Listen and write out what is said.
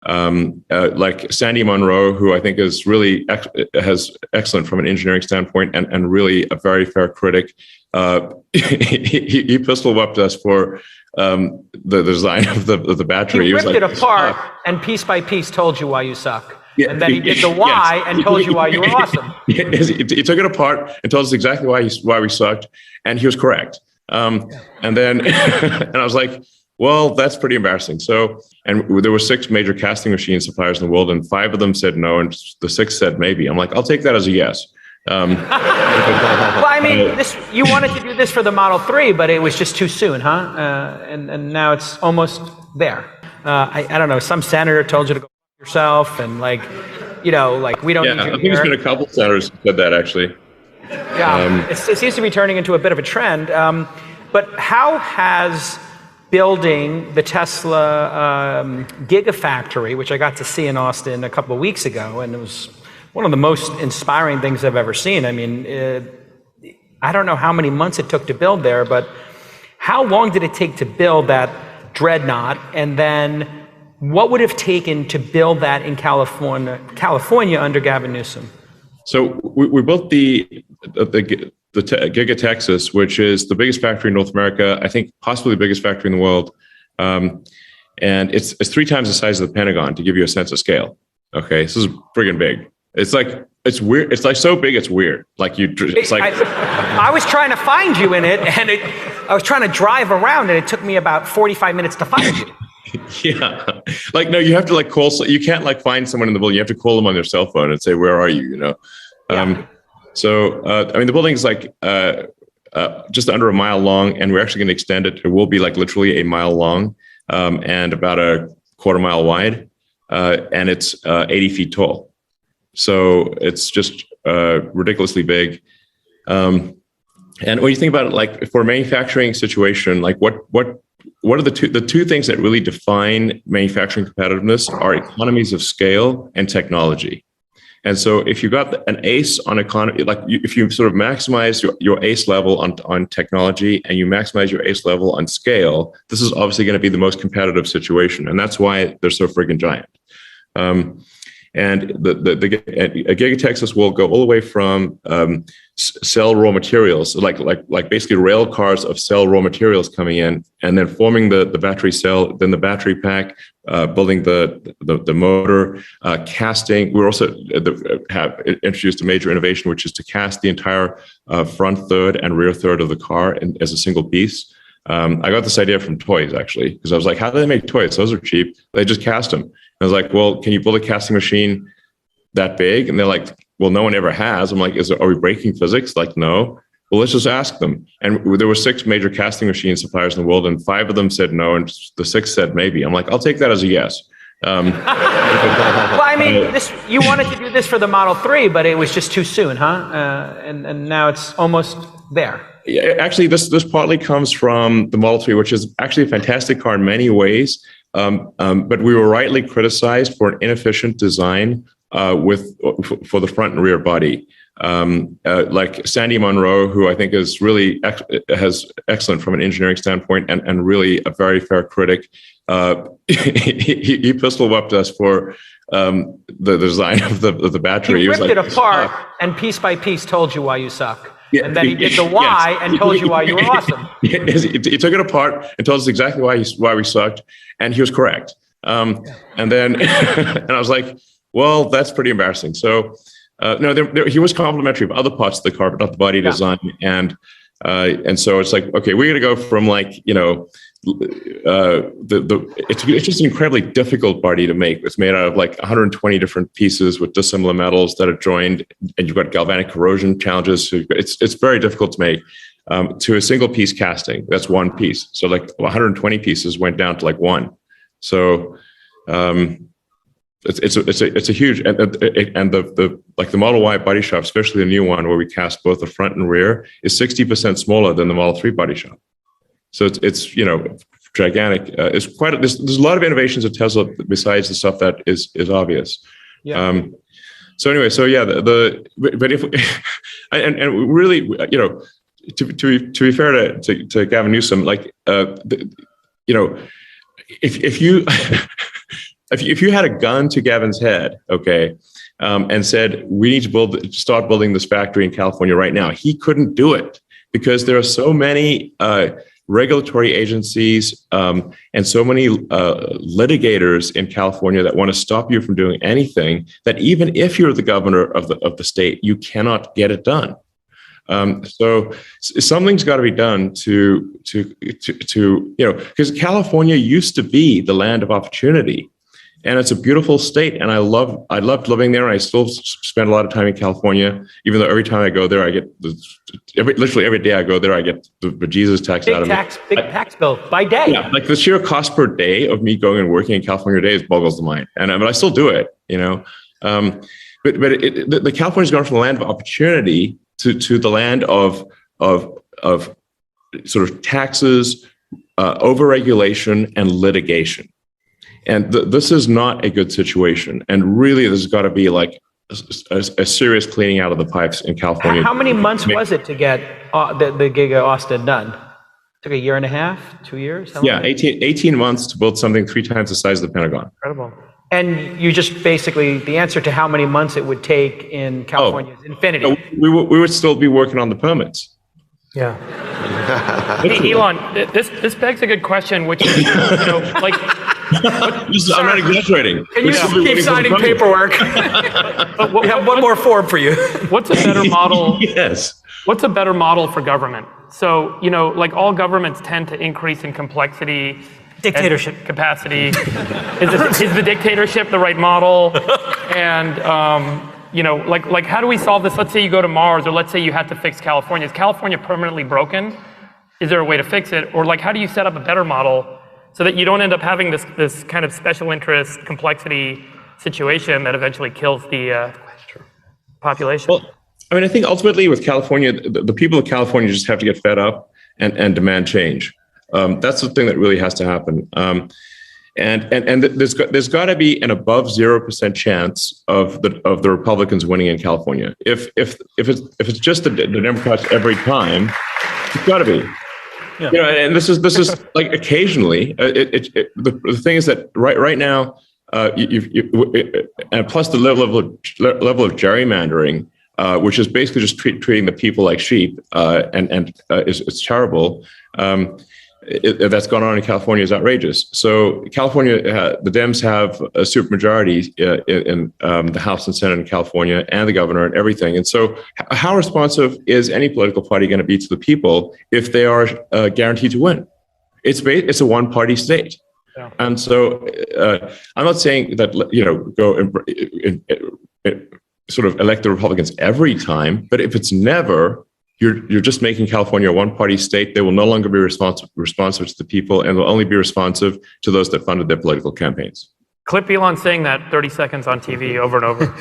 like Sandy Munro, who I think is really has excellent from an engineering standpoint and really a very fair critic. He pistol whipped us for the design of the battery. He ripped it apart and piece by piece told you why you suck. Yeah, and then he did the why and told you why you were awesome. He took it apart and told us exactly why we sucked, and he was correct. And then and I was like, well, that's pretty embarrassing. So, and there were 6 major casting machine suppliers in the world, and 5 of them said no, and the 6th said maybe. I'm like, I'll take that as a yes. Well, I mean, you wanted to do this for the Model 3, but it was just too soon, huh? And now it's almost there. I don't know. Some senator told you to go yourself, and like we don't need you. I think there's been a couple senators who said that actually. Yeah, it seems to be turning into a bit of a trend. But how has building the Tesla Gigafactory, which I got to see in Austin a couple of weeks ago, and it was one of the most inspiring things I've ever seen. I mean, I don't know how many months it took to build there, but how long did it take to build that dreadnought? And then what would have taken to build that in California under Gavin Newsom? So we built the Giga Texas, which is the biggest factory in North America, I think possibly the biggest factory in the world. And it's 3 times the size of the Pentagon, to give you a sense of scale. Okay, this is friggin' big. It's weird. It's like so big, it's weird. I was trying to find you in it, and I was trying to drive around, and it took me about 45 minutes to find you. Yeah, no, you have to call. You can't find someone in the building. You have to call them on their cell phone and say, "Where are you?" Yeah. So I mean, the building is just under a mile long, and we're actually going to extend it. It will be literally a mile long and about a quarter mile wide, and it's 80 feet tall. So it's just ridiculously big. And when you think about it, for a manufacturing situation, what are the two things that really define manufacturing competitiveness are economies of scale and technology. And so if you got an ace on economy, if you sort of maximize your ace level on technology and you maximize your ace level on scale, this is obviously going to be the most competitive situation. And that's why they're so friggin' giant. And a Giga Texas will go all the way from cell raw materials, like basically rail cars of cell raw materials coming in, and then forming the battery cell, then the battery pack, building the motor, casting. We also have introduced a major innovation, which is to cast the entire front third and rear third of the car as a single piece. I got this idea from toys, actually, because I was like, how do they make toys? Those are cheap. They just cast them. I was like, well, can you build a casting machine that big? And they're like, well, no one ever has. I'm like, are we breaking physics? No. Well, let's just ask them. And there were 6 major casting machine suppliers in the world, and 5 of them said no, and the 6th said maybe. I'm like, I'll take that as a yes. Well, I mean, you wanted to do this for the Model 3, but it was just too soon, huh? And now it's almost there. Yeah, actually, this partly comes from the Model 3, which is actually a fantastic car in many ways. But we were rightly criticized for an inefficient design for the front and rear body. Like Sandy Munro, who I think is really has excellent from an engineering standpoint and really a very fair critic. He pistol whipped us for the design of the battery. He ripped it apart and piece by piece told you why you suck. Yeah, and then he did the why and told you why you were awesome. He took it apart and told us exactly why we sucked, and he was correct. And then and I was like, well, that's pretty embarrassing. So no, he was complimentary of other parts of the car, but not the body design. And so it's like, okay, we're going to go from it's just an incredibly difficult body to make. It's made out of 120 different pieces with dissimilar metals that are joined, and you've got galvanic corrosion challenges. So it's very difficult to make. To a single piece casting, that's one piece. So 120 pieces went down to 1. So it's a huge, and the Model Y body shop, especially the new one where we cast both the front and rear, is 60% smaller than the Model 3 body shop. So it's gigantic. It's there's a lot of innovations at Tesla besides the stuff that is obvious. Yeah. So anyway, but if and really, to be fair to Gavin Newsom, if you if you had a gun to Gavin's head, okay, and said, we need to start building this factory in California right now, he couldn't do it because there are so many regulatory agencies and so many litigators in California that want to stop you from doing anything, that even if you're the governor of the state, you cannot get it done. So something's got to be done to because California used to be the land of opportunity, and it's a beautiful state, and I loved living there. I still spend a lot of time in California, even though every time I go there, I get literally every day I go there, I get the bejesus tax out of it. Big tax bill by day. Yeah, like the sheer cost per day of me going and working in California today boggles the mind, but I still do it. But the California's gone from the land of opportunity to the land of sort of taxes, overregulation, and litigation. And this is not a good situation. And really, there's got to be like a serious cleaning out of the pipes in California. How many months was it to get the Giga Austin done? It took a year and a half, 2 years? Yeah, 18 months to build something 3 times the size of the Pentagon. Incredible. And you just basically, the answer to how many months it would take in California is infinity. We would still be working on the permits. Yeah. Hey, Elon, this begs a good question, which is, like... I'm not exaggerating. Can you keep signing paperwork? We have one more form for you. What's a better model? Yes. What's a better model for government? So, like all governments tend to increase in complexity. Dictatorship. Capacity. Is the dictatorship the right model? And, like how do we solve this? Let's say you go to Mars, or let's say you had to fix California. Is California permanently broken? Is there a way to fix it? Or like, how do you set up a better model so that you don't end up having this kind of special interest complexity situation that eventually kills the population? Well, I think ultimately with California, the people of California just have to get fed up and demand change. That's the thing that really has to happen. And there's got to be an above 0% chance of the Republicans winning in California. If it's just the Democrats every time, it's got to be. Yeah. And this is like occasionally. The thing is that right now, and plus the level of gerrymandering, which is basically just treating the people like sheep, and it's terrible. That's gone on in California is outrageous. So California, the Dems have a supermajority in the House and Senate in California, and the governor and everything. And so how responsive is any political party going to be to the people if they are guaranteed to win? It's a one-party state. Yeah. And so I'm not saying that, go and sort of elect the Republicans every time, but if it's never, you're just making California a one-party state. They will no longer be responsive to the people, and will only be responsive to those that funded their political campaigns. Clip Elon saying that 30 seconds on TV over and over.